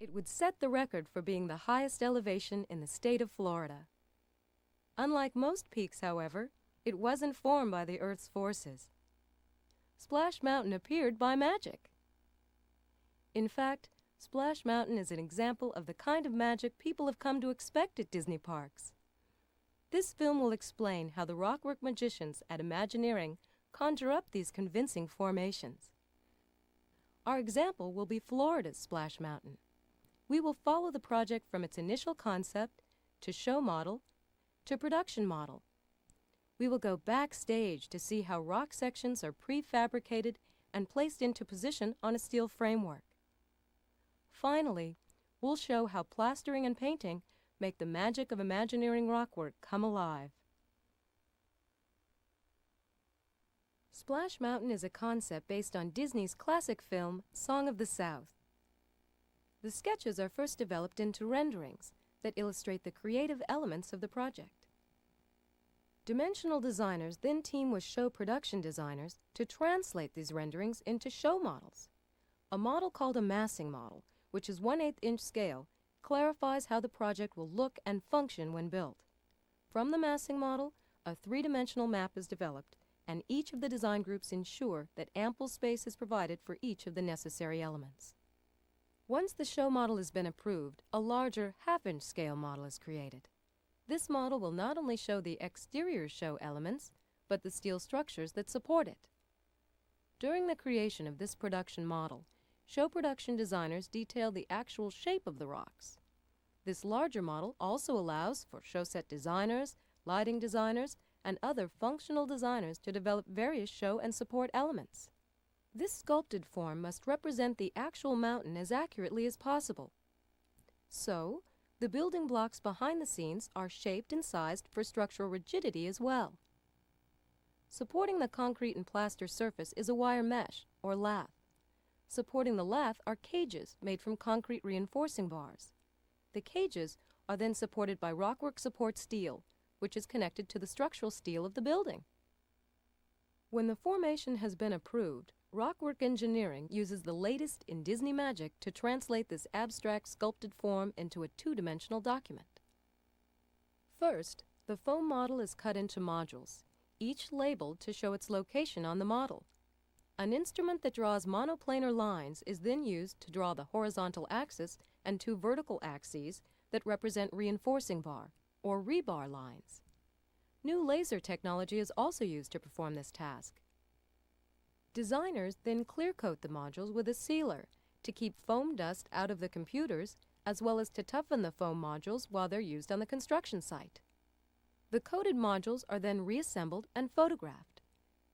It would set the record for being the highest elevation in the state of Florida. Unlike most peaks, however, it wasn't formed by the Earth's forces. Splash Mountain appeared by magic. In fact, Splash Mountain is an example of the kind of magic people have come to expect at Disney parks. This film will explain how the rockwork magicians at Imagineering conjure up these convincing formations. Our example will be Florida's Splash Mountain. We will follow the project from its initial concept to show model to production model. We will go backstage to see how rock sections are prefabricated and placed into position on a steel framework. Finally, we'll show how plastering and painting make the magic of Imagineering rockwork come alive. Splash Mountain is a concept based on Disney's classic film, Song of the South. The sketches are first developed into renderings that illustrate the creative elements of the project. Dimensional designers then team with show production designers to translate these renderings into show models. A model called a massing model, which is 1/8 inch scale, clarifies how the project will look and function when built. From the massing model, a three-dimensional map is developed, and each of the design groups ensure that ample space is provided for each of the necessary elements. Once the show model has been approved, a larger 1/2 inch scale model is created. This model will not only show the exterior show elements, but the steel structures that support it. During the creation of this production model, show production designers detail the actual shape of the rocks. This larger model also allows for show set designers, lighting designers, and other functional designers to develop various show and support elements. This sculpted form must represent the actual mountain as accurately as possible. So, the building blocks behind the scenes are shaped and sized for structural rigidity as well. Supporting the concrete and plaster surface is a wire mesh, or lath. Supporting the lath are cages made from concrete reinforcing bars. The cages are then supported by rockwork support steel, which is connected to the structural steel of the building. When the formation has been approved, Rockwork Engineering uses the latest in Disney magic to translate this abstract sculpted form into a two-dimensional document. First, the foam model is cut into modules, each labeled to show its location on the model. An instrument that draws monoplanar lines is then used to draw the horizontal axis and two vertical axes that represent reinforcing bar, or rebar lines. New laser technology is also used to perform this task. Designers then clear coat the modules with a sealer to keep foam dust out of the computers, as well as to toughen the foam modules while they're used on the construction site. The coated modules are then reassembled and photographed.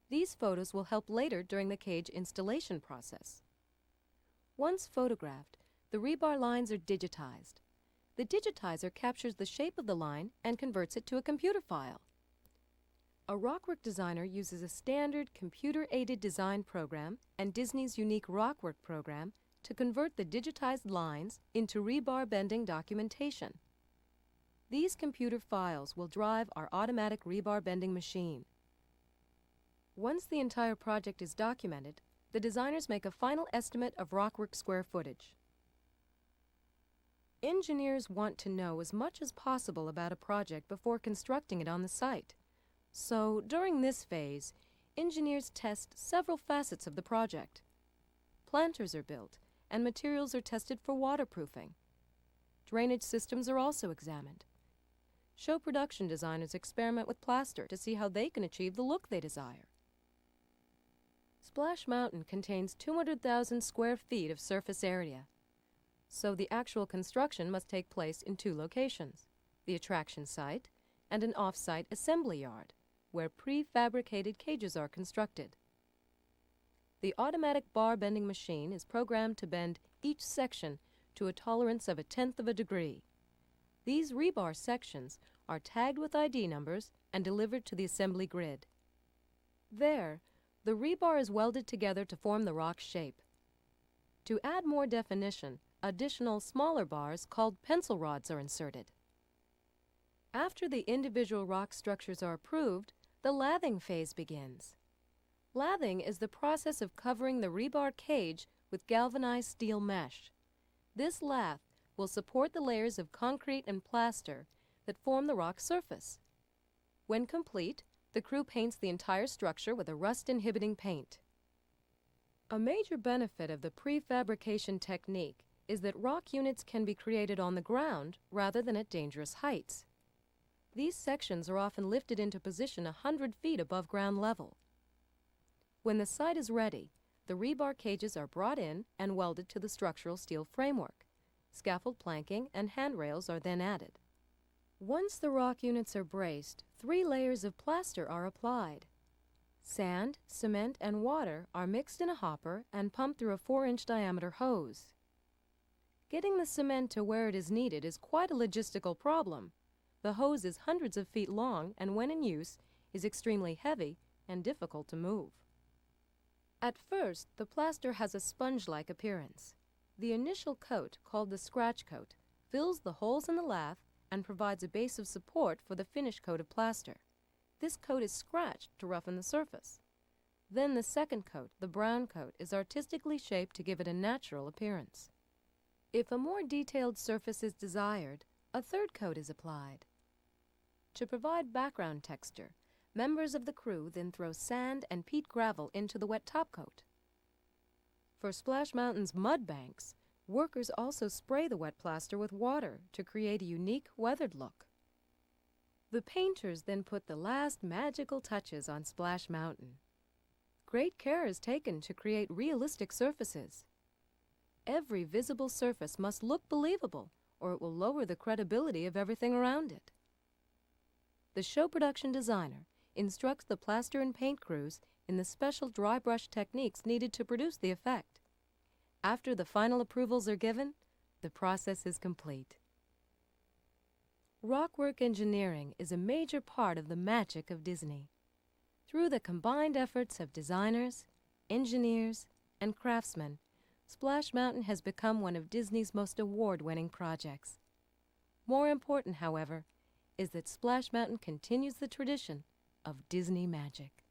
These photos will help later during the cage installation process. Once photographed, the rebar lines are digitized. The digitizer captures the shape of the line and converts it to a computer file. A rockwork designer uses a standard computer-aided design program and Disney's unique Rockwork program to convert the digitized lines into rebar bending documentation. These computer files will drive our automatic rebar bending machine. Once the entire project is documented, the designers make a final estimate of rockwork square footage. Engineers want to know as much as possible about a project before constructing it on the site. So, during this phase, engineers test several facets of the project. Planters are built, and materials are tested for waterproofing. Drainage systems are also examined. Show production designers experiment with plaster to see how they can achieve the look they desire. Splash Mountain contains 200,000 square feet of surface area. So the actual construction must take place in two locations, the attraction site and an off-site assembly yard, where prefabricated cages are constructed. The automatic bar bending machine is programmed to bend each section to a tolerance of 1/10 of a degree. These rebar sections are tagged with ID numbers and delivered to the assembly grid. There, the rebar is welded together to form the rock shape. To add more definition, additional smaller bars called pencil rods are inserted. After the individual rock structures are approved, the lathing phase begins. Lathing is the process of covering the rebar cage with galvanized steel mesh. This lath will support the layers of concrete and plaster that form the rock surface. When complete, the crew paints the entire structure with a rust-inhibiting paint. A major benefit of the prefabrication technique is that rock units can be created on the ground rather than at dangerous heights. These sections are often lifted into position 100 feet above ground level. When the site is ready, the rebar cages are brought in and welded to the structural steel framework. Scaffold planking and handrails are then added. Once the rock units are braced, 3 layers of plaster are applied. Sand, cement, and water are mixed in a hopper and pumped through a 4-inch diameter hose. Getting the cement to where it is needed is quite a logistical problem. The hose is hundreds of feet long and when in use is extremely heavy and difficult to move. At first, the plaster has a sponge-like appearance. The initial coat, called the scratch coat, fills the holes in the lath and provides a base of support for the finished coat of plaster. This coat is scratched to roughen the surface. Then the second coat, the brown coat, is artistically shaped to give it a natural appearance. If a more detailed surface is desired, a third coat is applied. To provide background texture, members of the crew then throw sand and peat gravel into the wet top coat. For Splash Mountain's mud banks, workers also spray the wet plaster with water to create a unique weathered look. The painters then put the last magical touches on Splash Mountain. Great care is taken to create realistic surfaces. Every visible surface must look believable, or it will lower the credibility of everything around it. The show production designer instructs the plaster and paint crews in the special dry brush techniques needed to produce the effect. After the final approvals are given, the process is complete. Rockwork engineering is a major part of the magic of Disney. Through the combined efforts of designers, engineers, and craftsmen, Splash Mountain has become one of Disney's most award-winning projects. More important, however, is that Splash Mountain continues the tradition of Disney magic.